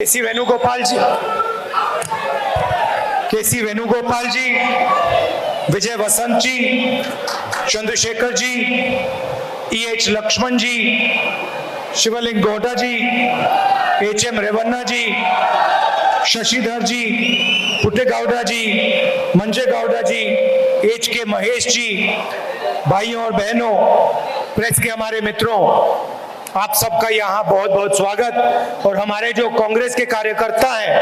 केसी वेणुगोपाल जी, विजय वसंत जी, Chandrashekhar ji, EH Lakshman जी, शिवलिंग गौड़ा जी, HM Revanna जी, शशिधर जी, पुट्टेगौड़ा जी, मंजे गौड़ा जी, HK Mahesh ji, भाइयों और बहनों, प्रेस के हमारे मित्रों, आप सबका यहाँ बहुत बहुत स्वागत। और हमारे जो कांग्रेस के कार्यकर्ता हैं,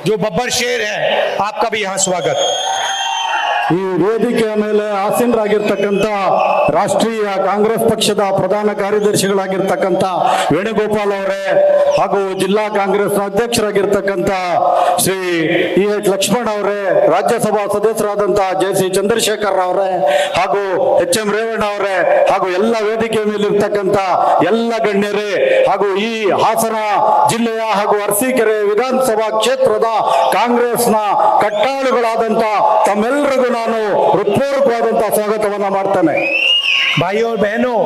जो बब्बर शेर हैं, आपका भी यहाँ स्वागत। ಈ ವೇದಿಕೆಯ ಮೇಲೆ ಆಸೀನರಾಗಿರ್ತಕ್ಕಂಥ ರಾಷ್ಟ್ರೀಯ ಕಾಂಗ್ರೆಸ್ ಪಕ್ಷದ ಪ್ರಧಾನ ಕಾರ್ಯದರ್ಶಿಗಳಾಗಿರ್ತಕ್ಕಂಥ ವೇಣುಗೋಪಾಲ್ ಅವರೇ ಹಾಗೂ ಜಿಲ್ಲಾ ಕಾಂಗ್ರೆಸ್ ಅಧ್ಯಕ್ಷರಾಗಿರ್ತಕ್ಕಂಥ ಶ್ರೀ EH ಲಕ್ಷ್ಮಣ್ ಅವರೇ, ರಾಜ್ಯಸಭಾ ಸದಸ್ಯರಾದಂಥ JC ಚಂದ್ರಶೇಖರ್ ಅವರೇ ಹಾಗೂ HM ರೇವಣ್ಣ ಅವರೇ ಹಾಗೂ ಎಲ್ಲ ವೇದಿಕೆ ಮೇಲಿರ್ತಕ್ಕಂಥ ಎಲ್ಲ ಗಣ್ಯರೇ ಹಾಗೂ ಈ ಹಾಸನ ಜಿಲ್ಲೆಯ ಹಾಗೂ ಅರಸೀಕೆರೆ ವಿಧಾನಸಭಾ ಕ್ಷೇತ್ರದ ಕಾಂಗ್ರೆಸ್ನ ಕಟ್ಟಾಳುಗಳಾದಂಥ ತಮ್ಮೆಲ್ಲರಿಗೂ ನಾನು ಹೃತ್ಪೂರ್ವಕವಾದಂತಹ ಸ್ವಾಗತವನ್ನ ಮಾಡ್ತೇನೆ। भाइयों और बहनों,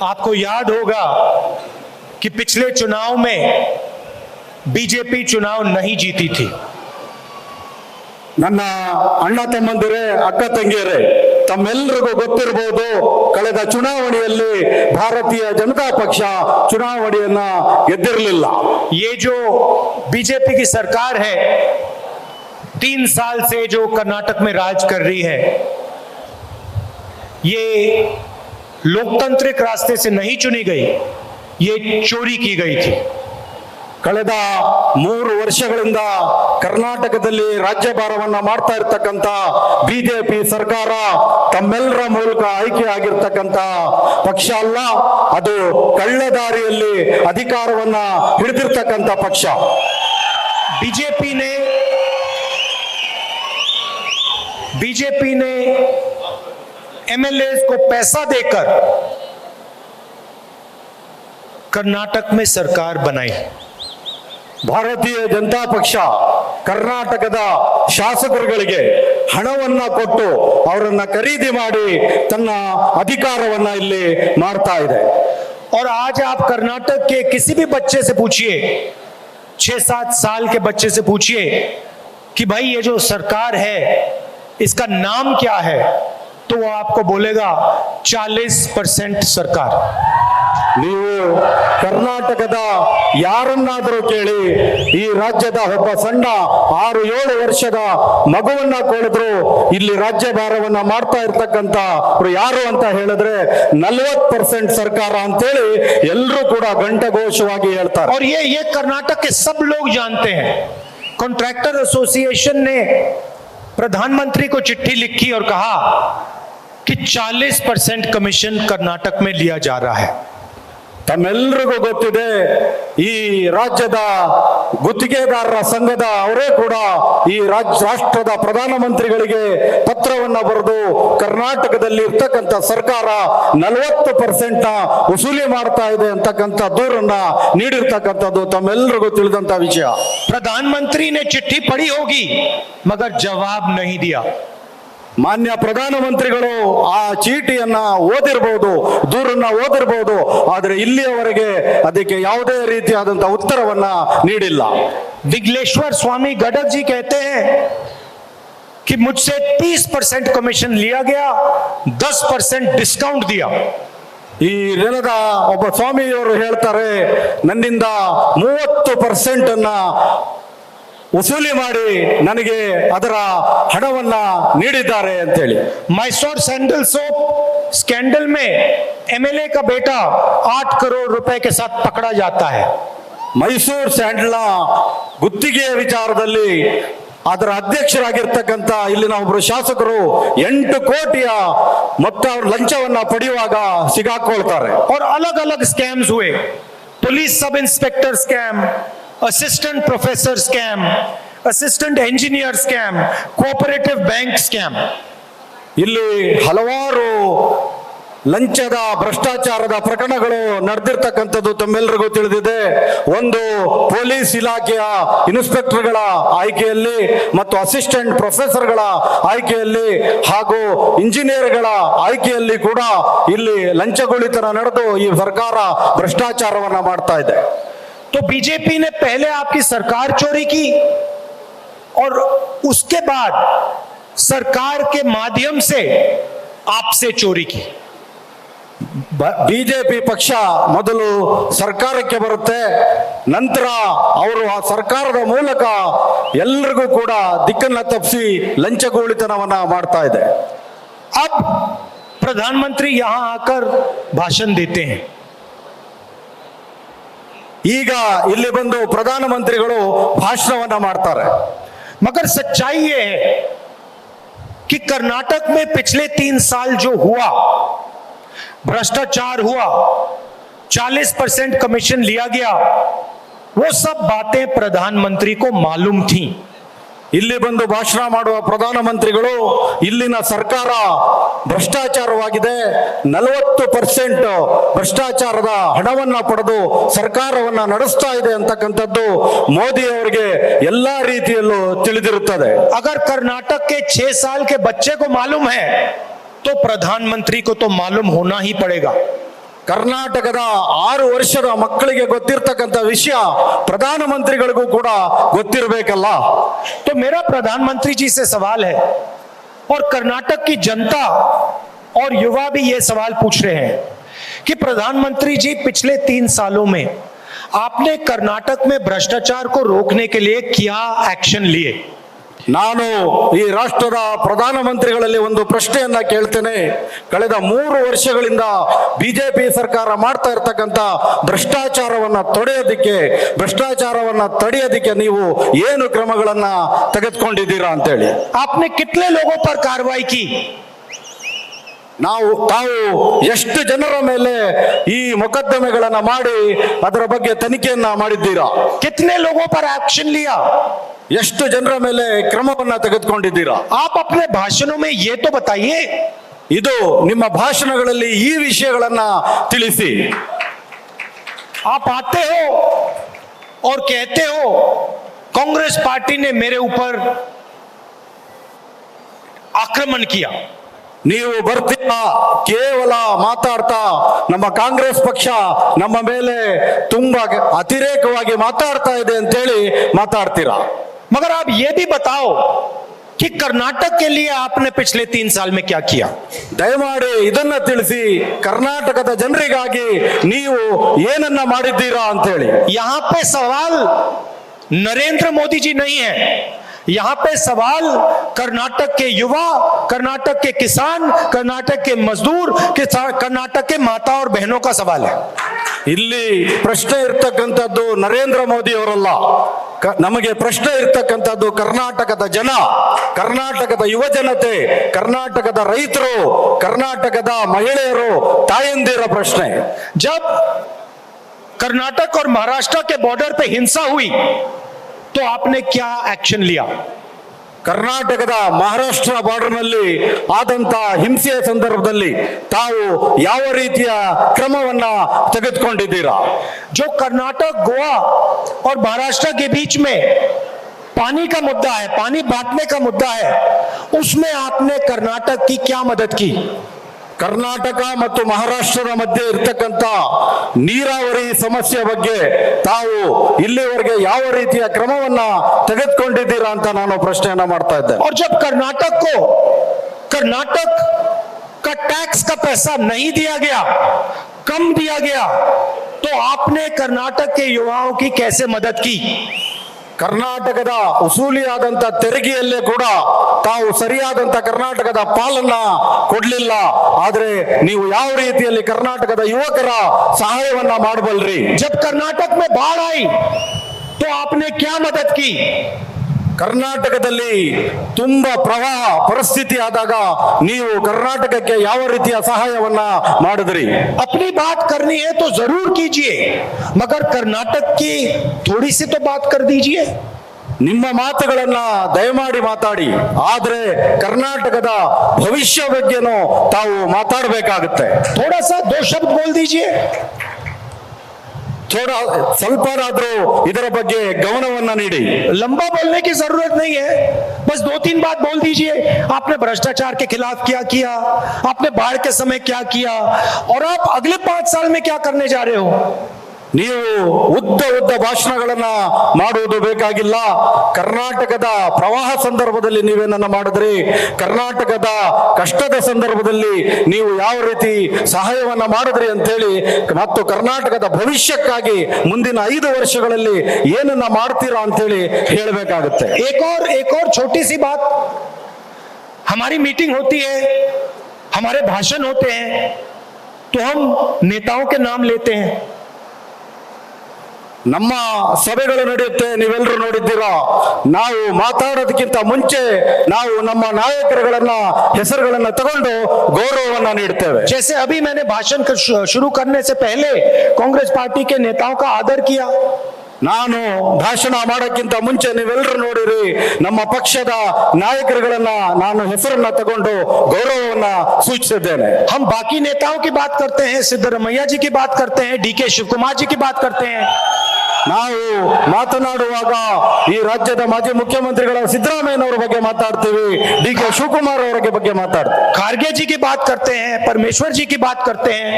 आपको याद होगा कि पिछले चुनाव में बीजेपी चुनाव नहीं जीती थी। ನನ್ನ ಅಣ್ಣ ತಮ್ಮಂದಿರೇ, ಅಕ್ಕ ತಂಗಿಯರೇ, ತಮ್ಮೆಲ್ಲರಿಗೂ ಗೊತ್ತಿರಬಹುದು, ಕಳೆದ ಚುನಾವಣೆಯಲ್ಲಿ ಭಾರತೀಯ ಜನತಾ ಪಕ್ಷ ಚುನಾವಣೆಯನ್ನ ಗೆದ್ದಿರಲಿಲ್ಲ। ये जो बीजेपी की सरकार है, 3 साल से जो कर्नाटक में राज कर रही है, ये लोकतांत्रिक रास्ते से नहीं चुनी गई, ये चोरी की गई थी। ಕಳೆದ 3 ವರ್ಷಗಳಿಂದ ಕರ್ನಾಟಕದಲ್ಲಿ ರಾಜ್ಯಭಾರವನ್ನ ಮಾಡ್ತಾ ಇರ್ತಕ್ಕಂಥ ಬಿಜೆಪಿ ಸರ್ಕಾರ ತಮ್ಮೆಲ್ಲರ ಮೂಲಕ ಆಯ್ಕೆ ಆಗಿರ್ತಕ್ಕಂಥ ಪಕ್ಷ ಅಲ್ಲ, ಅದು ಕಳ್ಳದಾರಿಯಲ್ಲಿ ಅಧಿಕಾರವನ್ನ ಹಿಡಿದಿರ್ತಕ್ಕಂಥ ಪಕ್ಷ। बीजेपी ने MLAs को पैसा देकर कर्नाटक में सरकार बनाई। ಭಾರತೀಯ ಜನತಾ ಪಕ್ಷ ಕರ್ನಾಟಕದ ಶಾಸಕರುಗಳಿಗೆ ಹಣವನ್ನ ಕೊಟ್ಟು ಅವರನ್ನ ಖರೀದಿ ಮಾಡಿ ತನ್ನ ಅಧಿಕಾರವನ್ನ ಇಲ್ಲಿ ಮಾಡ್ತಾ ಇದೆ। और आज आप कर्नाटक के किसी भी बच्चे से पूछिए, 6-7 साल के बच्चे से पूछिए कि भाई ये जो सरकार है इसका नाम क्या है, तो वो आपको बोलेगा 40% सरकार। ನೀವು ಕರ್ನಾಟಕದ ಯಾರನ್ನಾದರೂ ಕೇಳಿ, ಈ ರಾಜ್ಯದ ಒಬ್ಬ ಸಣ್ಣ 6-7 ವರ್ಷದ ಮಗುವನ್ನ ಕೇಳಿದ್ರು ಇಲ್ಲಿ ರಾಜ್ಯಭಾರವನ್ನ ಮಾಡ್ತಾ ಇರ್ತಕ್ಕಂಥ ಯಾರು ಅಂತ ಹೇಳಿದ್ರೆ 40% ಸರ್ಕಾರ ಅಂತೇಳಿ ಎಲ್ಲರೂ ಕೂಡ ಘಂಟಾಘೋಷವಾಗಿ ಹೇಳ್ತಾರೆ। और ये कर्नाटक के सब लोग जानते हैं। कॉन्ट्रैक्टर एसोसिएशन ने प्रधानमंत्री को चिट्ठी लिखी और कहा कि 40% कमीशन कर्नाटक में लिया जा रहा है। ತಮ್ಮೆಲ್ಲರಿಗೂ ಗೊತ್ತಿದೆ, ಈ ರಾಜ್ಯದ ಗುತ್ತಿಗೆದಾರರ ಸಂಘದ ಅವರೇ ಕೂಡ ಈ ರಾಷ್ಟ್ರದ ಪ್ರಧಾನಮಂತ್ರಿಗಳಿಗೆ ಪತ್ರವನ್ನ ಬರೆದು ಕರ್ನಾಟಕದಲ್ಲಿ ಇರ್ತಕ್ಕಂಥ ಸರ್ಕಾರ 40% ವಸೂಲಿ ಮಾಡ್ತಾ ಇದೆ ಅಂತಕ್ಕಂಥ ದೂರನ್ನ ನೀಡಿರ್ತಕ್ಕಂಥದ್ದು ತಮ್ಮೆಲ್ಲರಿಗೂ ತಿಳಿದಂತ ವಿಷಯ। प्रधानमंत्री ने चिट्ठी पढ़ी होगी मगर जवाब नहीं दिया। ಮಾನ್ಯ ಪ್ರಧಾನಮಂತ್ರಿಗಳು ಆ ಚೀಟಿಯನ್ನ ಓದಿರಬಹುದು, ದೂರನ್ನ ಓದಿರಬಹುದು, ಆದರೆ ಇಲ್ಲಿಯವರೆಗೆ ಅದಕ್ಕೆ ಯಾವುದೇ ರೀತಿಯಾದಂತಹ ಉತ್ತರವನ್ನ ನೀಡಿಲ್ಲ। विघलेश्वर स्वामी गडक जी कहते हैं कि मुझसे 30% कमीशन लिया गया, 10% डिस्काउंट दिया। ಈ ನೆಲದ ಒಬ್ಬ ಸ್ವಾಮಿಯವರು ಹೇಳ್ತಾರೆ, ನನ್ನಿಂದ 30% ಅನ್ನ ವಸೂಲಿ ಮಾಡಿ ನನಗೆ ಅದರ ಹಣವನ್ನ ನೀಡಿದ್ದಾರೆ ಅಂತ ಹೇಳಿ। मैसोर सैंडल सोप स्कैंडल में MLA का बेटा 8 करोड़ रुपए के साथ पकड़ा जाता है। ಮೈಸೂರು ಸ್ಯಾಂಡಲ್ನ ಗುತ್ತಿಗೆಯ ವಿಚಾರದಲ್ಲಿ ಅದರ ಅಧ್ಯಕ್ಷರಾಗಿರ್ತಕ್ಕಂಥ ಇಲ್ಲಿನ ಒಬ್ಬರು ಶಾಸಕರು 8 ಕೋಟಿಯ ಮೊತ್ತ ಲಂಚವನ್ನ ಪಡೆಯುವಾಗ ಸಿಗಾಕೊಳ್ತಾರೆ। और अलग अलग स्कैम्स हुए, police sub inspector scam, assistant professor scam, assistant engineer scam, cooperative bank scam. ಇಲ್ಲಿ ಹಲವಾರು ಲಂಚದ ಭ್ರಷ್ಟಾಚಾರದ ಪ್ರಕರಣಗಳು ನಡೆದಿರ್ತಕ್ಕಂಥದ್ದು ತಮ್ಮೆಲ್ಲರಿಗೂ ತಿಳಿದಿದೆ। ಒಂದು ಪೊಲೀಸ್ ಇಲಾಖೆಯ ಇನ್ಸ್ಪೆಕ್ಟರ್ಗಳ ಆಯ್ಕೆಯಲ್ಲಿ ಮತ್ತು ಅಸಿಸ್ಟೆಂಟ್ ಪ್ರೊಫೆಸರ್ಗಳ ಆಯ್ಕೆಯಲ್ಲಿ ಹಾಗೂ ಇಂಜಿನಿಯರ್ಗಳ ಆಯ್ಕೆಯಲ್ಲಿ ಕೂಡ ಇಲ್ಲಿ ಲಂಚಗೊಳಿತನ ನಡೆದು ಈ ಸರ್ಕಾರ ಭ್ರಷ್ಟಾಚಾರವನ್ನ ಮಾಡ್ತಾ ಇದೆ। तो बीजेपी ने पहले आपकी सरकार चोरी की और उसके बाद सरकार के माध्यम से आपसे चोरी की। ಬಿಜೆಪಿ ಪಕ್ಷ ಮೊದಲು ಸರ್ಕಾರಕ್ಕೆ ಬರುತ್ತೆ, ನಂತರ ಅವರು ಆ ಸರ್ಕಾರದ ಮೂಲಕ ಎಲ್ಲರಿಗೂ ಕೂಡ ದಿಕ್ಕನ್ನ ತಪ್ಪಿಸಿ ಲಂಚಗೋಳಿತನವನ್ನ ಮಾಡ್ತಾ ಇದೆ. अब प्रधानमंत्री यहां आकर भाषण देते हैं, ಈಗ ಇಲ್ಲಿ ಬಂದು ಪ್ರಧಾನಮಂತ್ರಿಗಳು ಭಾಷಣವನ್ನ ಮಾಡ್ತಾರೆ. मगर सच्चाई ये है कि कर्नाटक में पिछले 3 साल जो हुआ, भ्रष्टाचार हुआ, 40% कमीशन लिया गया, वो सब बातें प्रधानमंत्री को मालूम थी। ಇಲ್ಲಿ ಬಂದು ಭಾಷಣ ಮಾಡುವ ಪ್ರಧಾನಮಂತ್ರಿಗಳು ಇಲ್ಲಿನ ಸರ್ಕಾರ ಭ್ರಷ್ಟಾಚಾರವಾಗಿದೆ, 40% ಭ್ರಷ್ಟಾಚಾರದ ಹಣವನ್ನ ಪಡೆದು ಸರ್ಕಾರವನ್ನ ನಡೆಸ್ತಾ ಇದೆ ಅಂತಕ್ಕಂಥದ್ದು ಮೋದಿ ಅವರಿಗೆ ಎಲ್ಲಾ ರೀತಿಯಲ್ಲೂ ತಿಳಿದಿರುತ್ತದೆ. अगर कर्नाटक के 6 साल के बच्चे को मालूम है तो प्रधानमंत्री को तो मालूम होना ही पड़ेगा। ಕರ್ನಾಟಕದ 6 ವರ್ಷದ ಮಕ್ಕಳಿಗೆ ಗೊತ್ತಿರ್ತಕ್ಕಂಥ ವಿಷಯ ಪ್ರಧಾನಮಂತ್ರಿಗಳಿಗೂ ಕೂಡ ಗೊತ್ತಿರಬೇಕಲ್ಲ. तो मेरा प्रधानमंत्री जी से सवाल है, और कर्नाटक की जनता और युवा भी ये सवाल पूछ रहे हैं कि प्रधानमंत्री जी पिछले 3 सालों में आपने कर्नाटक में भ्रष्टाचार को रोकने के लिए क्या एक्शन लिए? ನಾನು ಈ ರಾಷ್ಟ್ರದ ಪ್ರಧಾನಮಂತ್ರಿಗಳಲ್ಲಿ ಒಂದು ಪ್ರಶ್ನೆಯನ್ನ ಕೇಳ್ತೇನೆ. ಕಳೆದ 3 ವರ್ಷಗಳಿಂದ ಬಿಜೆಪಿ ಸರ್ಕಾರ ಮಾಡ್ತಾ ಇರ್ತಕ್ಕಂಥ ಭ್ರಷ್ಟಾಚಾರವನ್ನ ತಡೆಯೋದಿಕ್ಕೆ ನೀವು ಏನು ಕ್ರಮಗಳನ್ನ ತೆಗೆದುಕೊಂಡಿದ್ದೀರಾ ಅಂತೇಳಿ. आपने कितने लोगों पर कार्रवाई की? ತಾವು ಎಷ್ಟು ಜನರ ಮೇಲೆ ಈ ಮೊಕದ್ದಮೆಗಳನ್ನ ಮಾಡಿ ಅದರ ಬಗ್ಗೆ ತನಿಖೆಯನ್ನ ಮಾಡಿದ್ದೀರಾ? कितने लोगों पर एक्शन लिया? ಎಷ್ಟು ಜನರ ಮೇಲೆ ಕ್ರಮವನ್ನ ತೆಗೆದುಕೊಂಡಿದ್ದೀರಾ? आप अपने भाषणों में ये तो बताइए। ಇದು ನಿಮ್ಮ ಭಾಷಣಗಳಲ್ಲಿ ಈ ವಿಷಯಗಳನ್ನ ತಿಳಿಸಿ. आप आते हो और कहते हो कांग्रेस पार्टी ने मेरे ऊपर आक्रमण किया। ನೀವು ಬರ್ತೀರಾ, ಕೇವಲ ಮಾತಾಡ್ತಾ ನಮ್ಮ ಕಾಂಗ್ರೆಸ್ ಪಕ್ಷ ನಮ್ಮ ಮೇಲೆ ತುಂಬಾ ಅತಿರೇಕವಾಗಿ ಮಾತಾಡ್ತಾ ಇದೆ ಅಂತೇಳಿ ಮಾತಾಡ್ತೀರಾ. मगर आप ये भी बताओ कि कर्नाटक के लिए आपने पिछले 3 साल में क्या किया? ದಯಮಾಡಿ ಇದನ್ನ ತಿಳಿಸಿ, ಕರ್ನಾಟಕದ ಜನರಿಗಾಗಿ ನೀವು ಏನನ್ನ ಮಾಡಿದ್ದೀರಾ ಅಂತ ಹೇಳಿ. यहां पे सवाल नरेंद्र मोदी जी नहीं है, यहां पे सवाल कर्नाटक के युवा, कर्नाटक के किसान, कर्नाटक के मजदूर, कर्नाटक के माता और बहनों का सवाल है। ಇಲ್ಲಿ ಪ್ರಶ್ನೆ ಇರ್ತಕ್ಕಂಥದ್ದು ನರೇಂದ್ರ ಮೋದಿ ಅವರಲ್ಲ, ನಮಗೆ ಪ್ರಶ್ನೆ ಇರ್ತಕ್ಕಂಥದ್ದು ಕರ್ನಾಟಕದ ಜನ, ಕರ್ನಾಟಕದ ಯುವ ಜನತೆ, ಕರ್ನಾಟಕದ ರೈತರು, ಕರ್ನಾಟಕದ ಮಹಿಳೆಯರು, ತಾಯಂದಿರ ಪ್ರಶ್ನೆ. जब कर्नाटक और महाराष्ट्र के बॉर्डर पे हिंसा हुई तो आपने क्या एक्शन लिया? ಕರ್ನಾಟಕದ ಮಹಾರಾಷ್ಟ್ರ ಬಾರ್ಡರ್ನಲ್ಲಿ ಆದಂತ ಹಿಂಸೆಯ ಸಂದರ್ಭದಲ್ಲಿ ತಾವು ಯಾವ ರೀತಿಯ ಕ್ರಮವನ್ನ ತೆಗೆದುಕೊಂಡಿದ್ದೀರಾ? जो कर्नाटक, गोवा और महाराष्ट्र के बीच में पानी का मुद्दा है, पानी बांटने का मुद्दा है, उसमें आपने कर्नाटक की क्या मदद की? ಕರ್ನಾಟಕ ಮತ್ತು ಮಹಾರಾಷ್ಟ್ರದ ಮಧ್ಯೆ ಇರ್ತಕ್ಕಂಥ ನೀರಾವರಿ ಸಮಸ್ಯೆ ಬಗ್ಗೆ ತಾವು ಇಲ್ಲಿವರೆಗೆ ಯಾವ ರೀತಿಯ ಕ್ರಮವನ್ನ ತೆಗೆದುಕೊಂಡಿದ್ದೀರಾ ಅಂತ ನಾನು ಪ್ರಶ್ನೆಯನ್ನ ಮಾಡ್ತಾ ಇದ್ದೆ. और जब कर्नाटक का टैक्स का पैसा नहीं दिया गया, कम दिया गया, तो आपने कर्नाटक के युवाओं की कैसे मदद की? ಕರ್ನಾಟಕದ ಉಸೂಲಿಯಾದಂತ ತೆರಿಗೆಯಲ್ಲೇ ಕೂಡ ತಾವು ಸರಿಯಾದಂತ ಕರ್ನಾಟಕದ ಪಾಲನ್ನ ಕೊಡ್ಲಿಲ್ಲ. ಆದ್ರೆ ನೀವು ಯಾವ ರೀತಿಯಲ್ಲಿ ಕರ್ನಾಟಕದ ಯುವಕರ ಸಹಾಯವನ್ನ ಮಾಡಬಲ್ರಿ? जब कर्नाटक में बाढ़ आई तो आपने क्या मदद की? ಕರ್ನಾಟಕದಲ್ಲಿ ತುಂಬಾ ಪ್ರವಾಹ ಪರಿಸ್ಥಿತಿ ಆದಾಗ ನೀವು ಕರ್ನಾಟಕಕ್ಕೆ ಯಾವ ರೀತಿಯ ಸಹಾಯವನ್ನ ಮಾಡಿದ್ರಿ? अपनी बात करनी है तो जरूर कीजिए, मगर कर्नाटक की थोड़ी सी तो बात कर दीजिए। ನಿಮ್ಮ ಮಾತುಗಳನ್ನ ದಯಮಾಡಿ ಮಾತಾಡಿ, ಆದ್ರೆ ಕರ್ನಾಟಕದ ಭವಿಷ್ಯ ಬಗ್ಗೆನೂ ತಾವು ಮಾತಾಡಬೇಕಾಗುತ್ತೆ. थोड़ा सा 2 शब्द बोल दीजिए। ಸ್ವಲ್ಪನಾದ್ರೂ ಇದರ ಬಗ್ಗೆ ಗಮನವನ್ನ ನೀಡಿ. लंबा बोलने की जरूरत नहीं है, बस 2-3 बात बोल दीजिए। आपने भ्रष्टाचार के खिलाफ क्या किया, आपने बाढ़ के समय क्या किया, और आप अगले 5 साल में क्या करने जा रहे हो? ನೀವು ಉದ್ದ ಉದ್ದ ಭಾಷಣಗಳನ್ನ ಮಾಡುವುದು ಬೇಕಾಗಿಲ್ಲ. ಕರ್ನಾಟಕದ ಪ್ರವಾಹ ಸಂದರ್ಭದಲ್ಲಿ ನೀವೇನನ್ನ ಮಾಡಿದ್ರಿ, ಕರ್ನಾಟಕದ ಕಷ್ಟದ ಸಂದರ್ಭದಲ್ಲಿ ನೀವು ಯಾವ ರೀತಿ ಸಹಾಯವನ್ನ ಮಾಡಿದ್ರಿ ಅಂತೇಳಿ, ಮತ್ತು ಕರ್ನಾಟಕದ ಭವಿಷ್ಯಕ್ಕಾಗಿ ಮುಂದಿನ 5 ವರ್ಷಗಳಲ್ಲಿ ಏನನ್ನ ಮಾಡ್ತೀರಾ ಅಂತೇಳಿ ಹೇಳಬೇಕಾಗುತ್ತೆ. एक और छोटी सी बात, हमारी मीटिंग होती है, हमारे भाषण होते हैं, तो हम नेताओं के नाम लेते हैं. ನಮ್ಮ ಸಭೆಗಳು ನಡೆಯುತ್ತೆ, ನೀವೆಲ್ಲರೂ ನೋಡಿದ್ದೀರಾ. ನಾವು ಮಾತಾಡೋದಕ್ಕಿಂತ ಮುಂಚೆ ನಾವು ನಮ್ಮ ನಾಯಕರುಗಳನ್ನ ಹೆಸರುಗಳನ್ನ ತಗೊಂಡು ಗೌರವವನ್ನ ನೀಡ್ತೇವೆ. जैसे अभी मैंने भाषण शुरू करने से पहले कांग्रेस पार्टी के नेताओं का आदर किया. ನಾನು ಭಾಷಣ ಮಾಡೋಕ್ಕಿಂತ ಮುಂಚೆ ನೀವೆಲ್ಲರೂ ನೋಡಿರಿ, ನಮ್ಮ ಪಕ್ಷದ ನಾಯಕರುಗಳನ್ನ ನಾನು ಹೆಸರನ್ನ ತಗೊಂಡು ಗೌರವವನ್ನ ಸೂಚಿಸಿದ್ದೇನೆ. हम बाकी नेताओं की बात करते हैं, सिद्धरमैया जी की बात करते हैं, डी के शिव कुमार जी की बात करते हैं. ನಾವು ಮಾತನಾಡುವಾಗ ಈ ರಾಜ್ಯದ ಮಾಜಿ ಮುಖ್ಯಮಂತ್ರಿಗಳ ಸಿದ್ದರಾಮಯ್ಯನವರ ಬಗ್ಗೆ ಮಾತಾಡ್ತೀವಿ, ಡಿ ಕೆ ಶಿವಕುಮಾರ್ ಅವರ ಬಗ್ಗೆ ಮಾತಾಡ್ತೀವಿ, खारगे जी की बात करते हैं, परमेश्वर जी की बात करते हैं.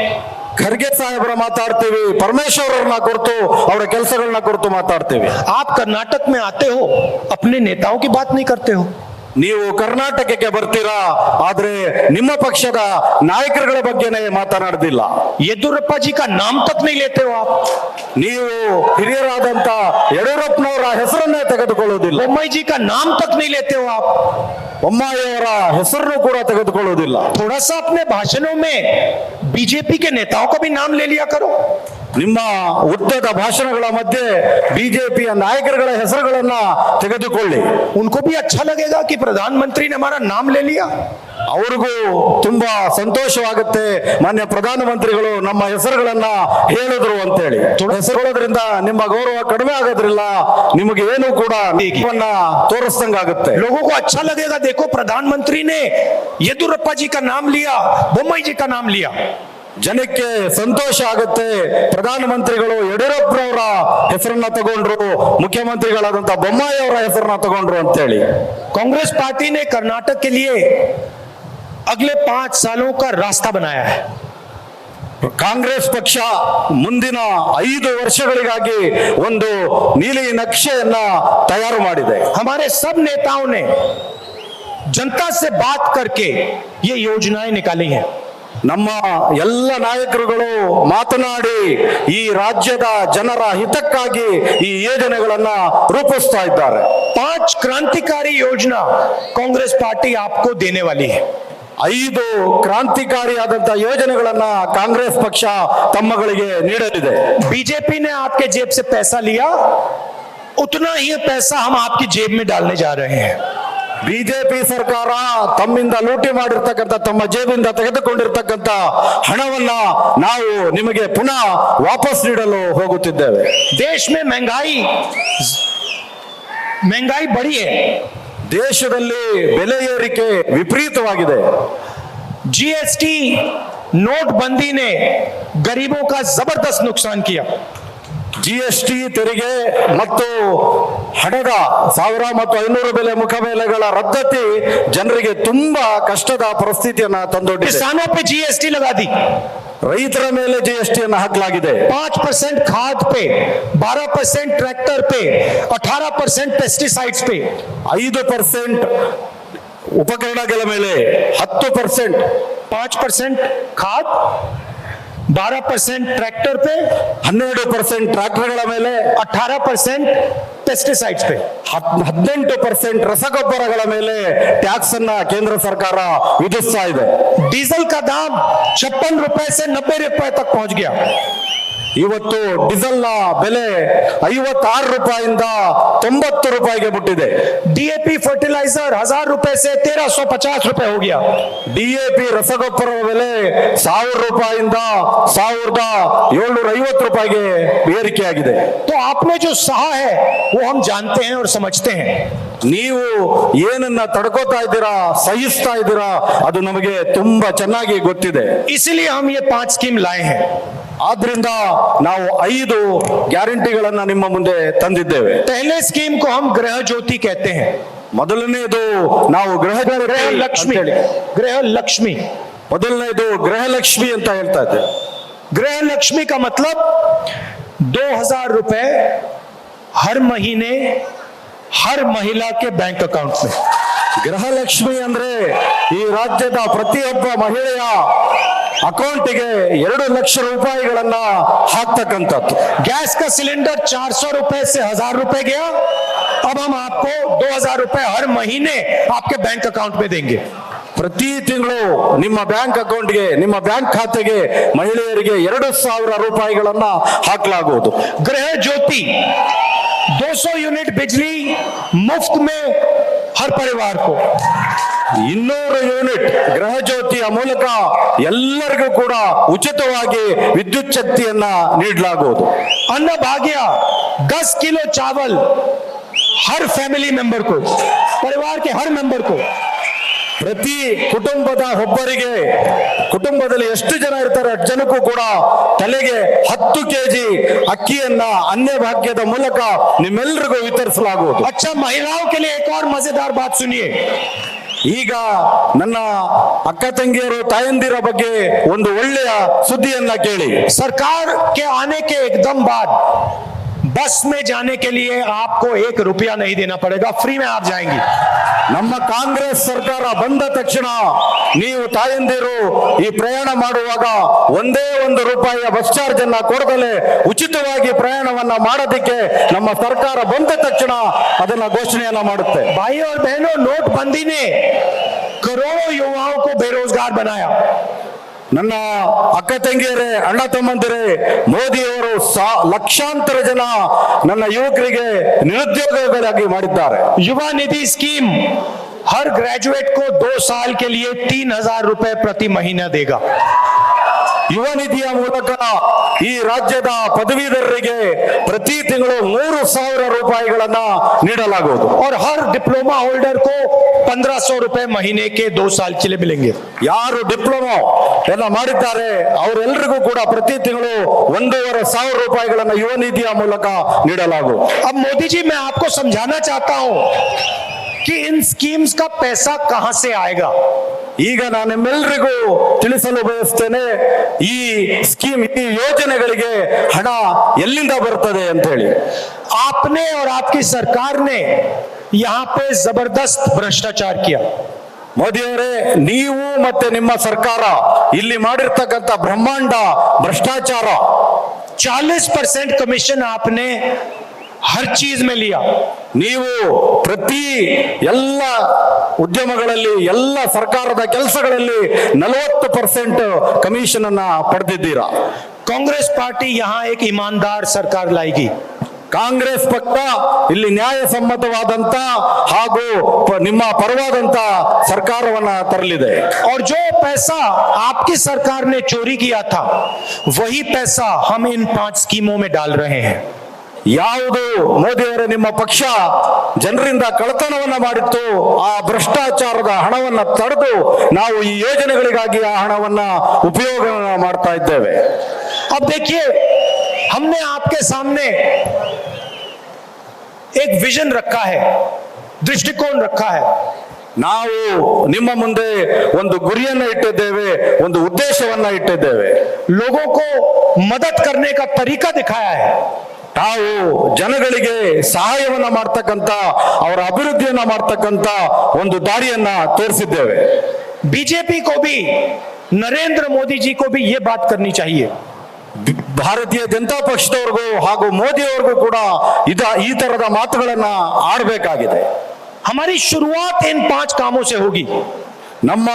ಖರ್ಗೆ ಸಾಹೇಬರ ಮಾತಾಡ್ತೀವಿ, ಪರಮೇಶ್ವರರನ್ನ ಕುರಿತು ಅವರ ಕೆಲಸಗಳನ್ನ ಕುರಿತು ಮಾತಾಡ್ತೀವಿ. आप कर्नाटक में आते हो, अपने नेताओं की बात नहीं करते हो. ನೀವು ಕರ್ನಾಟಕಕ್ಕೆ ಬರ್ತೀರಾ, ಆದ್ರೆ ನಿಮ್ಮ ಪಕ್ಷದ ನಾಯಕರುಗಳ ಬಗ್ಗೆನೇ ಮಾತನಾಡುದಿಲ್ಲ. येदुरप्पा जी का नाम तक नहीं लेते हो आप. ನೀವು ಹಿರಿಯರಾದಂತ ಯಡಿಯೂರಪ್ಪನವರ ಹೆಸರನ್ನೇ ತೆಗೆದುಕೊಳ್ಳುವುದಿಲ್ಲ. बोम्मई जी का नाम तक नहीं लेते हो आप. ಬೊಮ್ಮಾಯಿಯವರ ಹೆಸರನ್ನು ಕೂಡ ತೆಗೆದುಕೊಳ್ಳುವುದಿಲ್ಲ. थोड़ा सा अपने भाषणों में बीजेपी के नेताओं का भी नाम ले लिया करो. ನಿಮ್ಮ ಉದ್ದದ ಭಾಷಣಗಳ ಮಧ್ಯೆ ಬಿಜೆಪಿಯ ನಾಯಕರುಗಳ ಹೆಸರುಗಳನ್ನ ತೆಗೆದುಕೊಳ್ಳಿ. उनको भी अच्छा लगेगा कि प्रधानमंत्री ने हमारा नाम ले लिया. ಅವ್ರಿಗೂ ತುಂಬಾ ಸಂತೋಷವಾಗುತ್ತೆ, ಮಾನ್ಯ ಪ್ರಧಾನಮಂತ್ರಿಗಳು ನಮ್ಮ ಹೆಸರುಗಳನ್ನ ಹೇಳಿದ್ರು ಅಂತೇಳಿ. ಹೆಸರುಗಳೋದ್ರಿಂದ ನಿಮ್ಮ ಗೌರವ ಕಡಿಮೆ ಆಗೋದ್ರಿಲ್ಲ, ನಿಮಗೆ ಏನು ಕೂಡ ತೋರಿಸ್ದಂಗಾಗುತ್ತೆ. लोगों को अच्छा लगेगा, देखो प्रधानमंत्री ने येदुरप्पा जी का नाम लिया, बोम्मई जी का नाम लिया. ಜನಕ್ಕೆ ಸಂತೋಷ ಆಗುತ್ತೆ, ಪ್ರಧಾನಮಂತ್ರಿಗಳು ಯಡಿಯೂರಪ್ಪನವರ ಹೆಸರನ್ನ ತಗೊಂಡ್ರು, ಮುಖ್ಯಮಂತ್ರಿಗಳಾದಂತ ಬೊಮ್ಮಾಯಿ ಅವರ ಹೆಸರನ್ನ ತಗೊಂಡ್ರು ಅಂತೇಳಿ. कांग्रेस पार्टी ने कर्नाटक के लिए अगले 5 सालों का रास्ता बनाया है. ಕಾಂಗ್ರೆಸ್ ಪಕ್ಷ ಮುಂದಿನ 5 ವರ್ಷಗಳಿಗಾಗಿ ಒಂದು ನೀಲಿ ನಕ್ಷೆಯನ್ನ ತಯಾರು ಮಾಡಿದೆ. हमारे सब नेताओं ने जनता से बात करके ये योजनाएं निकाली हैं. ನಮ್ಮ ಎಲ್ಲ ನಾಯಕರುಗಳು ಮಾತನಾಡಿ ಈ ರಾಜ್ಯದ ಜನರ ಹಿತಕ್ಕಾಗಿ ಈ ಯೋಜನೆಗಳನ್ನ ರೂಪಿಸ್ತಾ ಇದ್ದಾರೆ. 5 क्रांतिकारी योजना कांग्रेस पार्टी आपको देने वाली है. 5 ಕ್ರಾಂತಿಕಾರಿಯಾದಂತ ಯೋಜನೆಗಳನ್ನ ಕಾಂಗ್ರೆಸ್ ಪಕ್ಷ ತಮ್ಮಗಳಿಗೆ ನೀಡಲಿದೆ. बीजेपी ने आपके जेब से पैसा लिया, उतना ही पैसा हम आपकी जेब में डालने जा रहे हैं. ಬಿಜೆಪಿ ಸರ್ಕಾರ ತಮ್ಮಿಂದ ಲೂಟಿ ಮಾಡಿರ್ತಕ್ಕಂಥ, ತಮ್ಮ ಜೇಬಿಂದ ತೆಗೆದುಕೊಂಡಿರ್ತಕ್ಕಂಥ ಹಣವನ್ನ ನಾವು ನಿಮಗೆ ಪುನಃ ವಾಪಸ್ ನೀಡಲು ಹೋಗುತ್ತಿದ್ದೇವೆ. देश में महंगाई बढ़ी है. ದೇಶದಲ್ಲಿ ಬೆಲೆ ಏರಿಕೆ ವಿಪರೀತವಾಗಿದೆ. जीएसटी नोटबंदी ने गरीबों का जबरदस्त नुकसान किया. ಜಿಎಸ್ಟಿ ತೆರಿಗೆ ಮತ್ತು ಹಣದ 1000 ಮತ್ತು 500 ಬೆಲೆ ಮುಖಬೆಲೆಗಳ ರದ್ದತಿ ಜನರಿಗೆ ತುಂಬಾ ಕಷ್ಟದ ಪರಿಸ್ಥಿತಿಯನ್ನ ತಂದೊಡ್ಡಿದೆ. किसानों पे जीएसटी लगा दी. ರೈತರ ಮೇಲೆ ಜಿಎಸ್ಟಿಯನ್ನು ಹಾಕಲಾಗಿದೆ. 5% खाद पे, 12% ट्रैक्टर पे, 18% पेस्टिसाइड्स पे, 5% ಉಪಕರಣಗಳ ಮೇಲೆ, 10%, 5% खाद, 12% ट्रैक्टर पे, 12% ಟ್ರಾಕ್ಟರ್ಗಳ ಮೇಲೆ, 18% पेस्टिसाइड्स पे, 18% ರಸಗೊಬ್ಬರಗಳ ಮೇಲೆ ಟ್ಯಾಕ್ಸ್ ಅನ್ನ ಕೇಂದ್ರ ಸರ್ಕಾರ ವಿಧಿಸ್ತಾ ಇದೆ. डीजल का दाम 56 रुपए से 90 रुपए तक पहुंच गया. ಇವತ್ತು ಡೀಸೆಲ್ ನ ಬೆಲೆ 56 ರೂಪಾಯಿಂದ 90 ರೂಪಾಯಿಗೆ ಮುಟ್ಟಿದೆ. डीएपी फर्टिलाइजर 1000 रुपए से 1350 रुपए हो गया. ಡಿಎಪಿ ರಸಗೊಬ್ಬರದ ಬೆಲೆ 1000 ರೂಪಾಯಿಂದ 1750 ರೂಪಾಯಿಗೆ ಏರಿಕೆಯಾಗಿದೆ. तो आपने जो सहा है वो हम जानते हैं और समझते हैं. ನೀವು ಏನನ್ನ ತಡ್ಕೋತಾ ಇದ್ದೀರಾ, ಸಹಿಸ್ತಾ ಇದ್ದೀರಾ, ಅದು ನಮಗೆ ತುಂಬಾ ಚೆನ್ನಾಗಿ ಗೊತ್ತಿದೆ. इसलिए हम ये 5 स्कीम लाए हैं. ಆದ್ರಿಂದ ನಾವು 5 ಗ್ಯಾರಂಟಿಗಳನ್ನ ನಿಮ್ಮ ಮುಂದೆ ತಂದಿದ್ದೇವೆ. पहले स्कीम को हम गृह ज्योति कहते हैं. ಮೊದಲನೇದು ನಾವು ಗೃಹ लक्ष्मी, गृह लक्ष्मी. ಮೊದಲನೇದು ಗೃಹಲಕ್ಷ್ಮಿ ಅಂತ ಹೇಳ್ತಾ ಇದ್ದೇವೆ. गृह लक्ष्मी का मतलब 2,000 रुपए हर महीने हर महिला के बैंक अकाउंट में। ಗೃಹಲಕ್ಷ್ಮಿ ಅಂದ್ರೆ ಈ ರಾಜ್ಯದ ಪ್ರತಿಯೊಬ್ಬ ಮಹಿಳೆಯ ಅಕೌಂಟಿಗೆ 2 ಲಕ್ಷ ರೂಪಾಯಿಗಳನ್ನ ಹಾಕ್ತಕ್ಕಂಥದ್ದು. गैस का सिलेंडर 400 रुपए से 1,000 रुपए गया, अब हम आपको 2,000 रुपए हर महीने आपके बैंक अकाउंट में देंगे। ಪ್ರತಿ ತಿಂಗಳು ನಿಮ್ಮ ಬ್ಯಾಂಕ್ ಅಕೌಂಟ್ಗೆ, ನಿಮ್ಮ ಬ್ಯಾಂಕ್ ಖಾತೆಗೆ ಮಹಿಳೆಯರಿಗೆ 2,000 ರೂಪಾಯಿಗಳನ್ನ ಹಾಕಲಾಗುವುದು. गृह ज्योति 200 यूनिट बिजली मुफ्त में हर परिवार को। 200 ಯೂನಿಟ್ ಗೃಹ ಜ್ಯೋತಿಯ ಮೂಲಕ ಎಲ್ಲರಿಗೂ ಕೂಡ ಉಚಿತವಾಗಿ ವಿದ್ಯುತ್ ಶಕ್ತಿಯನ್ನ ನೀಡಲಾಗುವುದು. अन्न भाग्य 10 किलो चावल हर फैमिली मेंबर को, परिवार के हर मेंबर को। ಪ್ರತಿ ಕುಟುಂಬದ ಒಬ್ಬರಿಗೆ, ಕುಟುಂಬದಲ್ಲಿ ಎಷ್ಟು ಜನ ಇರ್ತಾರೆ ಅಷ್ಟು ಜನಕ್ಕೂ ಕೂಡ ತಲೆಗೆ 10 ಕೆಜಿ ಅಕ್ಕಿಯನ್ನ ಅನ್ನಭಾಗ್ಯದ ಮೂಲಕ ನಿಮ್ಮೆಲ್ಲರಿಗೂ ವಿತರಿಸಲಾಗುವುದು. अच्छा, महिलाओं के लिए एक और मजेदार बात सुनिए। ಈಗ ನನ್ನ ಅಕ್ಕ ತಂಗಿಯರು ತಾಯಂದಿರ ಬಗ್ಗೆ ಒಂದು ಒಳ್ಳೆಯ ಸುದ್ದಿಯನ್ನ ಕೇಳಿ. सरकार के आने के एकदम बाद बस में जाने के लिए आपको 1 रुपया नहीं देना पड़ेगा, फ्री में आप जाएंगी। ನಮ್ಮ ಕಾಂಗ್ರೆಸ್ ಸರ್ಕಾರ ಬಂದ ತಕ್ಷಣ ನೀವು ತಾಯಂದಿರು ಈ ಪ್ರಯಾಣ ಮಾಡುವಾಗ ಒಂದೇ 1 ರೂಪಾಯಿಯ ಬಸ್ ಚಾರ್ಜ್ ಅನ್ನ ಕೊಡದಲೆ ಉಚಿತವಾಗಿ ಪ್ರಯಾಣವನ್ನ ಮಾಡೋದಕ್ಕೆ ನಮ್ಮ ಸರ್ಕಾರ ಬಂದ ತಕ್ಷಣ ಅದನ್ನ ಘೋಷಣೆಯನ್ನ ಮಾಡುತ್ತೆ. भाई और बहनों, नोटबंदी ने करोड़ों युवाओं को बेरोजगार बनाया। ನನ್ನ ಅಕ್ಕ ತಂಗಿಯರೇ, ಅಣ್ಣ ತಮ್ಮಂದಿರೇ, ಮೋದಿಯವರು ಲಕ್ಷಾಂತರ ಜನ ನನ್ನ ಯುವಕರಿಗೆ ನಿರುದ್ಯೋಗಿಗಳಾಗಿ ಮಾಡಿದ್ದಾರೆ. युवा निधि स्कीम हर ग्रेजुएट को 2 साल के लिए 3,000 रुपए प्रति महीना देगा। ಯುವ ನಿಧಿಯ ಮೂಲಕ ಈ ರಾಜ್ಯದ ಪದವೀಧರರಿಗೆ ಪ್ರತಿ ತಿಂಗಳು 3,000 ರೂಪಾಯಿಗಳನ್ನ ನೀಡಲಾಗುವುದು. और हर डिप्लोमा होल्डर को 1,500 रुपए महीने के 2 साल के लिए मिलेंगे। ಯಾರು ಡಿಪ್ಲೊಮಾ ಎಲ್ಲ ಮಾಡಿದ್ದಾರೆ ಅವರೆಲ್ಲರಿಗೂ ಕೂಡ ಪ್ರತಿ ತಿಂಗಳು 1,500 ರೂಪಾಯಿಗಳನ್ನ ಯುವ ನಿಧಿಯ ಮೂಲಕ ನೀಡಲಾಗುವುದು. अब मोदी जी, मैं आपको समझाना चाहता हूं कि इन स्कीम्स का पैसा कहां से आएगा। ಈಗ ನಾನು ನಿಮ್ಮೆಲ್ಲರಿಗೂ ತಿಳಿಸಲು ಬಯಸ್ತೇನೆ, ಈ ಸ್ಕೀಮ್, ಈ ಯೋಜನೆಗಳಿಗೆ ಹಣ ಎಲ್ಲಿಂದ ಬರ್ತದೆ ಅಂತ ಹೇಳಿ. आपने और आपकी सरकार ने यहां पे जबरदस्त भ्रष्टाचार किया। ಮೋದಿಯವರೇ, ನೀವು ಮತ್ತೆ ನಿಮ್ಮ ಸರ್ಕಾರ ಇಲ್ಲಿ ಮಾಡಿರ್ತಕ್ಕಂಥ ಬ್ರಹ್ಮಾಂಡ ಭ್ರಷ್ಟಾಚಾರ. 40% कमीशन आपने हर चीज में लिया। ನೀವು ಪ್ರತಿ ಎಲ್ಲ ಉದ್ಯಮಗಳಲ್ಲಿ, ಎಲ್ಲ ಸರ್ಕಾರದ ಕೆಲಸಗಳಲ್ಲಿ 40% ಕಮಿಷನ್ ಅನ್ನ ಪಡೆದಿದ್ದೀರಾ. कांग्रेस पार्टी यहां एक ईमानदार सरकार लाएगी। ಕಾಂಗ್ರೆಸ್ ಪಕ್ಷ ಇಲ್ಲಿ ನ್ಯಾಯಸಮ್ಮತವಾದಂತ ಹಾಗೂ ನಿಮ್ಮ ಪರವಾದಂತ ಸರ್ಕಾರವನ್ನ ತರಲಿದೆ. और जो पैसा आपकी सरकार ने चोरी किया था, वही पैसा हम इन 5 स्कीमों में डाल रहे हैं। ಯಾವುದು ಮೋದಿಯವರೇ ನಿಮ್ಮ ಪಕ್ಷ ಜನರಿಂದ ಕಳ್ಳತನವನ್ನ ಮಾಡಿತ್ತು, ಆ ಭ್ರಷ್ಟಾಚಾರದ ಹಣವನ್ನ ತಡೆದು ನಾವು ಈ ಯೋಜನೆಗಳಿಗಾಗಿ ಆ ಹಣವನ್ನ ಉಪಯೋಗ ಮಾಡ್ತಾ ಇದ್ದೇವೆ. अब देखिए, हमने आपके सामने एक विजन रखा है, दृष्टिकोण रखा है। ನಾವು ನಿಮ್ಮ ಮುಂದೆ ಒಂದು ಗುರಿಯನ್ನ ಇಟ್ಟಿದ್ದೇವೆ, ಒಂದು ಉದ್ದೇಶವನ್ನ ಇಟ್ಟಿದ್ದೇವೆ. लोगों को मदद करने का तरीका दिखाया है। ನಾವು ಜನಗಳಿಗೆ ಸಹಾಯವನ್ನ ಮಾಡ್ತಕ್ಕಂತ, ಅವರ ಅಭಿವೃದ್ಧಿಯನ್ನ ಮಾಡ್ತಕ್ಕಂತ ಒಂದು ದಾರಿಯನ್ನ ತೋರಿಸಿದ್ದೇವೆ. बीजेपी को भी, नरेंद्र मोदी जी को भी ये बात करनी चाहिए। ಭಾರತೀಯ ಜನತಾ ಪಕ್ಷದವ್ರಿಗೂ ಹಾಗೂ ಮೋದಿಯವ್ರಿಗೂ ಕೂಡ ಈ ತರದ ಮಾತುಗಳನ್ನ ಆಡಬೇಕಾಗಿದೆ. हमारी शुरुआत इन 5 कामों से होगी। ನಮ್ಮ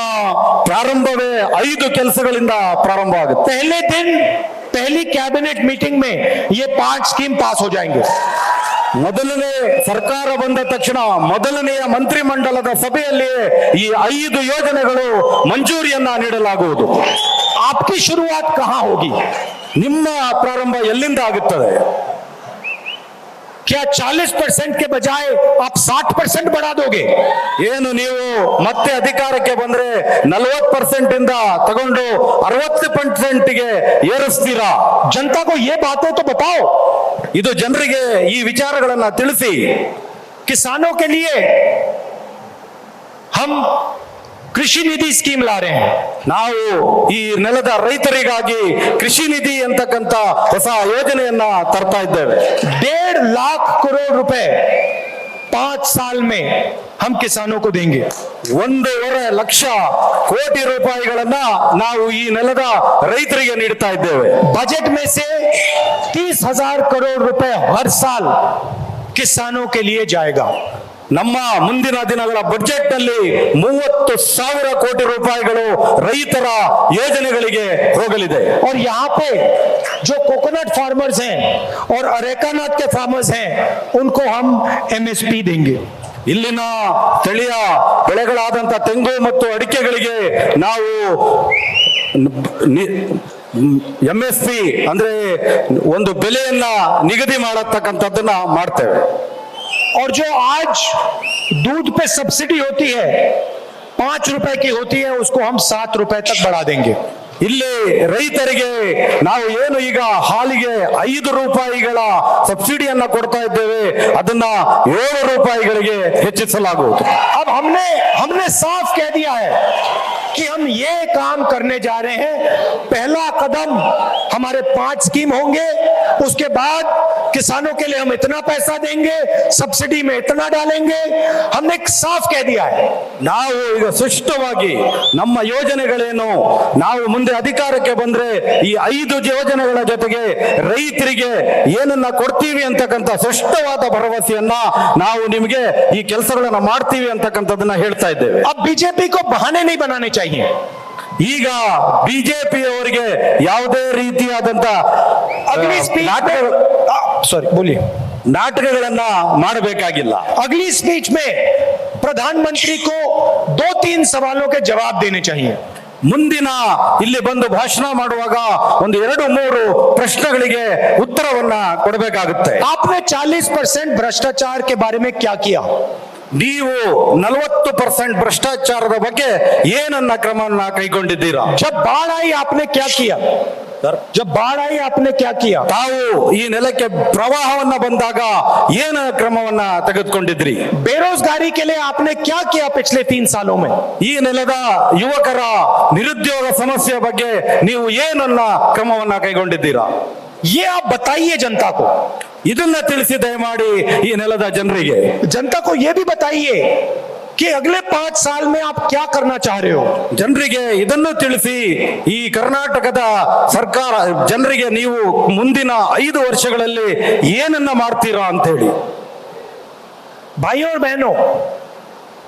ಪ್ರಾರಂಭವೇ 5 ಕೆಲಸಗಳಿಂದ ಪ್ರಾರಂಭ ಆಗುತ್ತೆ. पहले दिन पहली कैबिनेट मीटिंग में ये 5 स्कीम पास हो जाएंगे। ಮೊದಲನೇ ಸರ್ಕಾರ ಬಂದ ತಕ್ಷಣ ಮೊದಲನೆಯ ಮಂತ್ರಿಮಂಡಲದ ಸಭೆಯಲ್ಲಿಯೇ ಈ 5 ಯೋಜನೆಗಳು ಮಂಜೂರಿಯನ್ನ ನೀಡಲಾಗುವುದು. आपकी शुरुआत कहां होगी? ನಿಮ್ಮ ಪ್ರಾರಂಭ ಎಲ್ಲಿಂದ ಆಗುತ್ತದೆ? क्या 40% के बजाय आप 60% बढ़ा दोगे? ಏನು ನೀವು ಮತ್ತೆ ಅಧಿಕಾರಕ್ಕೆ ಬಂದ್ರೆ 40% ಇಂದ ತಗೊಂಡು 60% ಗೆ ಏರಿಸ್ತೀರಾ? जनता को ये बातें तो बताओ। ಇದು ಜನರಿಗೆ ಈ ವಿಚಾರಗಳನ್ನ ತಿಳಿಸಿ. किसानों के लिए हम कृषि निधि स्कीम ला रहे हैं। ನಾವು ಈ ನೆಲದ ರೈತರಿಗಾಗಿ ಕೃಷಿ ನಿಧಿ ಅಂತಕ್ಕಂಥ ಹೊಸ ಯೋಜನೆಯನ್ನ ತರ್ತಾ ಇದ್ದೇವೆ. 1.5 लाख करोड़ रुपए 5 साल में हम किसानों को देंगे। 1.5 ಲಕ್ಷ ಕೋಟಿ ರೂಪಾಯಿಗಳನ್ನ ನಾವು ಈ ನೆಲದ ರೈತರಿಗೆ ನೀಡ್ತಾ ಇದ್ದೇವೆ. बजट में से 30,000 करोड़ रुपए हर साल किसानों के लिए जाएगा। ನಮ್ಮ ಮುಂದಿನ ದಿನಗಳ ಬಜೆಟ್ ನಲ್ಲಿ 30,000 ಕೋಟಿ ರೂಪಾಯಿಗಳು ರೈತರ ಯೋಜನೆಗಳಿಗೆ ಹೋಗಲಿದೆ. और यहाँ पे जो कोकोनट फार्मर्स हैं और अरेका नट के फार्मर्स हैं उनको हम MSP देंगे। ಇಲ್ಲಿನ ಸ್ಥಳೀಯ ಬೆಳೆಗಳಾದಂತ ತೆಂಗು ಮತ್ತು ಅಡಿಕೆಗಳಿಗೆ ನಾವು MSP ಅಂದ್ರೆ ಒಂದು ಬೆಲೆಯನ್ನ ನಿಗದಿ ಮಾಡತಕ್ಕಂಥದ್ದನ್ನ ಮಾಡ್ತೇವೆ. और जो आज दूध पे सब्सिडी होती है 5 रुपए की होती है उसको हम 7 रुपए तक बढ़ा देंगे। ಇಲ್ಲಿ ರೈತರಿಗೆ ನಾವು ಏನು ಈಗ ಹಾಲಿಗೆ 5 ರೂಪಾಯಿಗಳ ಸಬ್ಸಿಡಿಯನ್ನ ಕೊಡ್ತಾ ಇದ್ದೇವೆ, ಅದನ್ನ 7 ರೂಪಾಯಿಗಳಿಗೆ ಹೆಚ್ಚಿಸಲಾಗುವುದು. अब हमने साफ कह दिया है कि हम ये काम करने जा रहे हैं। पहला कदम हमारे 5 स्कीम होंगे, उसके बाद किसानों के लिए हम इतना पैसा देंगे, सब्सिडी में इतना डालेंगे। हमने साफ कह दिया है। ನಾವು ಈಗ ಸ್ಪಷ್ಟವಾಗಿ ನಮ್ಮ ಯೋಜನೆಗಳೇನು, ನಾವು ಮುಂದೆ ಅಧಿಕಾರಕ್ಕೆ ಬಂದ್ರೆ ಈ 5 ಯೋಜನೆಗಳ ಜೊತೆಗೆ ರೈತರಿಗೆ ಏನನ್ನ ಕೊಡ್ತೀವಿ ಅಂತಕ್ಕಂಥ ಸ್ಪಷ್ಟವಾದ ಭರವಸೆಯನ್ನ ನಾವು ನಿಮಗೆ ಈ ಕೆಲಸಗಳನ್ನ ಮಾಡ್ತೀವಿ ಅಂತಕ್ಕಂಥದ್ದನ್ನ ಹೇಳ್ತಾ ಇದ್ದೇವೆ. अब बीजेपी को बहाने नहीं बनाने चाहिए। ಈಗ ಬಿಜೆಪಿಯವರಿಗೆ ಯಾವುದೇ ರೀತಿಯಾದಂತ अगली स्पीच सॉरी बोलिए ನಾಟಕಗಳನ್ನ ಮಾಡಬೇಕಾಗಿಲ್ಲ. अगली स्पीच में प्रधानमंत्री को 2-3 सवालों के जवाब देने चाहिए। ಮುಂದಿನ ಇಲ್ಲಿ ಬಂದು ಭಾಷಣ ಮಾಡುವಾಗ 1-2-3 ಪ್ರಶ್ನೆಗಳಿಗೆ ಉತ್ತರವನ್ನ ಕೊಡಬೇಕಾಗುತ್ತೆ. आपने 40% भ्रष्टाचार के बारे में क्या किया? ನೀವು 40% ಭ್ರಷ್ಟಾಚಾರದ ಬಗ್ಗೆ ಏನನ್ನ ಕ್ರಮವನ್ನ ಕೈಗೊಂಡಿದ್ದೀರಾ? जब बाढ़ आई आपने क्या किया? जब बाढ़ आई आपने क्या किया? ತಾವು ಈ ನೆಲಕ್ಕೆ ಪ್ರವಾಹವನ್ನ ಬಂದಾಗ ಏನ ಕ್ರಮವನ್ನ ತೆಗೆದುಕೊಂಡಿದ್ರಿ? बेरोजगारी के लिए आपने क्या किया पिछले 3 सालों में? ಈ ನೆಲದ ಯುವಕರ ನಿರುದ್ಯೋಗ ಸಮಸ್ಯೆ ಬಗ್ಗೆ ನೀವು ಏನನ್ನ ಕ್ರಮವನ್ನ ಕೈಗೊಂಡಿದ್ದೀರಾ? ये आप बताइए जनता को। ಇದನ್ನ ತಿಳಿಸಿ ದಯಮಾಡಿ ಈ ನೆಲದ ಜನರಿಗೆ. जनता को ये भी बताइए कि अगले 5 साल में आप क्या करना चाह रहे हो। ಜನರಿಗೆ ಇದನ್ನು ತಿಳಿಸಿ ಈ ಕರ್ನಾಟಕದ ಸರ್ಕಾರ ಜನರಿಗೆ ನೀವು ಮುಂದಿನ 5 ವರ್ಷಗಳಲ್ಲಿ ಏನನ್ನ ಮಾಡ್ತೀರಾ ಅಂತ ಹೇಳಿ. भाइयों और बहनों,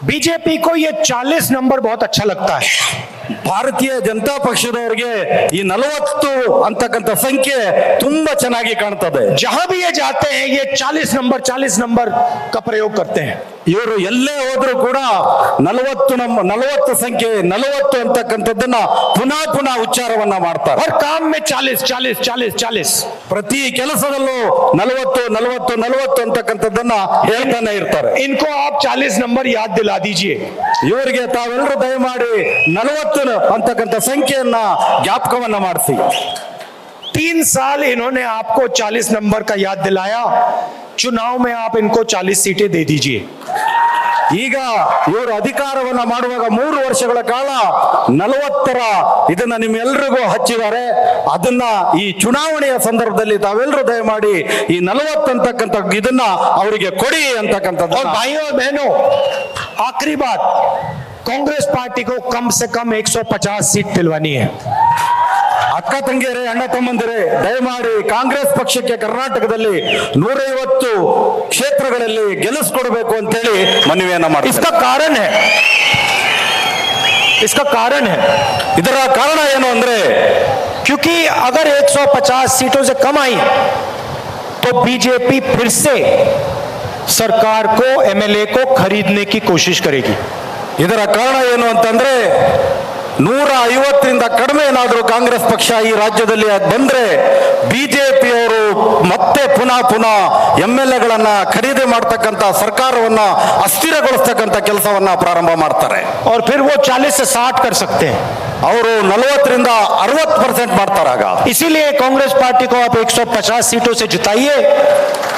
बीजेपी को ये 40 नंबर बहुत अच्छा लगता है। ಭಾರತೀಯ ಜನತಾ ಪಕ್ಷದವರಿಗೆ ಈ 40 ಅಂತಕ್ಕಂಥ ಸಂಖ್ಯೆ ತುಂಬಾ ಚೆನ್ನಾಗಿ ಕಾಣ್ತದೆ. जहां भी ये जाते हैं ये 40 नंबर का प्रयोग करते हैं। ಇವರು ಎಲ್ಲೇ ಹೋದ್ರೂ ಕೂಡ 40 ಸಂಖ್ಯೆ 40 ಅಂತಕ್ಕಂಥದ್ದನ್ನ ಪುನಃ ಉಚ್ಚಾರವನ್ನ ಮಾಡ್ತಾರೆ. हर काम में 40 ಪ್ರತಿ ಕೆಲಸದಲ್ಲೂ 40 ಅಂತಕ್ಕಂಥದ್ದನ್ನ ಹೇಳ್ತಾನೆ ಇರ್ತಾರೆ. इनको आप 40 नंबर याद दिला दीजिए। ಇವರಿಗೆ ತಾವೆಲ್ಲರೂ ದಯಮಾಡಿ 40 ಅಂತಕ್ಕಂಥ ಸಂಖ್ಯೆಯನ್ನ ಜ್ಞಾಪಕವನ್ನ ಮಾಡಿಸಿ. 3 साल इन्होंने आपको 40 नंबर का याद दिलाया, चुनाव में आप इनको 40 सीटें दे दीजिए। ಈಗ ಇವರು ಅಧಿಕಾರವನ್ನ ಮಾಡುವಾಗ 3 ವರ್ಷಗಳ ಕಾಲ 40 ಇದನ್ನ ನಿಮ್ಮೆಲ್ಲರಿಗೂ ಹಚ್ಚಿದ್ದಾರೆ. ಅದನ್ನ ಈ ಚುನಾವಣೆಯ ಸಂದರ್ಭದಲ್ಲಿ ತಾವೆಲ್ಲರೂ ದಯಮಾಡಿ ಈ 40 ಅಂತಕ್ಕಂಥ ಇದನ್ನ ಅವರಿಗೆ ಕೊಡಿ ಅಂತಕ್ಕಂಥದ್ದು. और भाइयों और बहनों, आखिरी बात, कांग्रेस पार्टी को कम से कम 150 सीट दिलवानी है। ಅಕ್ಕ ತಂಗಿಯರೇ, ಅಣ್ಣ ತಮ್ಮಂದಿರೇ, ದಯಮಾಡಿ ಕಾಂಗ್ರೆಸ್ ಪಕ್ಷಕ್ಕೆ ಕರ್ನಾಟಕದಲ್ಲಿ 150 ಕ್ಷೇತ್ರಗಳಲ್ಲಿ ಗೆಲ್ಲಿಸ್ಕೊಡ್ಬೇಕು ಅಂತೇಳಿ ಮನವಿಯನ್ನ ಮಾಡಿ. इसका कारण है ಇದರ ಕಾರಣ ಏನು ಅಂದ್ರೆ, क्योंकि अगर 150 सीटों से कम आई तो बीजेपी फिर से सरकार को MLA को खरीदने की कोशिश करेगी। ಇದರ ಕಾರಣ ಏನು ಅಂತಂದ್ರೆ 150ರಿಂದ ಕಡಿಮೆ ಏನಾದರೂ ಕಾಂಗ್ರೆಸ್ ಪಕ್ಷ ಈ ರಾಜ್ಯದಲ್ಲಿ ಬಂದ್ರೆ ಬಿಜೆಪಿಯವರು ಮತ್ತೆ ಪುನಃ MLAಗಳನ್ನ ಖರೀದಿ ಮಾಡ್ತಕ್ಕಂಥ ಸರ್ಕಾರವನ್ನ ಅಸ್ಥಿರಗೊಳಿಸ್ತಕ್ಕಂಥ ಕೆಲಸವನ್ನ ಪ್ರಾರಂಭ ಮಾಡ್ತಾರೆ. और फिर वो 40 से 60 कर सकते हैं। ಅವರು 40ರಿಂದ 60% ಮಾಡ್ತಾರಾಗ. इसीलिए कांग्रेस पार्टी को आप 150 सीटों से जिताइए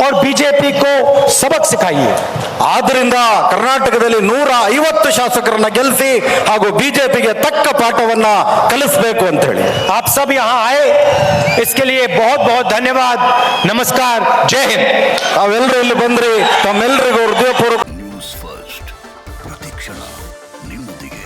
और बीजेपी को सबक सिखाइए। ಆದ್ರಿಂದ ಕರ್ನಾಟಕದಲ್ಲಿ 150 ಶಾಸಕರನ್ನ ಗೆಲ್ಲಿಸಿ ಹಾಗೂ ಬಿಜೆಪಿಗೆ ತಕ್ಕ ಪಾಠವನ್ನ ಕಲಿಸಬೇಕು ಅಂತ ಹೇಳಿ आप सब यहाँ आए इसके लिए बहुत बहुत धन्यवाद। नमस्कार, जय हिंद। ತಾವೆಲ್ಲರೂ ಇಲ್ಲಿ ಬಂದ್ರಿ, ತಮ್ಮೆಲ್ಲರಿಗೂ ಹೃದಯಪೂರ್ವಕ ನ್ಯೂಸ್ ಫಸ್ಟ್ ಪ್ರತಿಕ್ಷಣ ನಿಮ್ಮೊಂದಿಗೆ।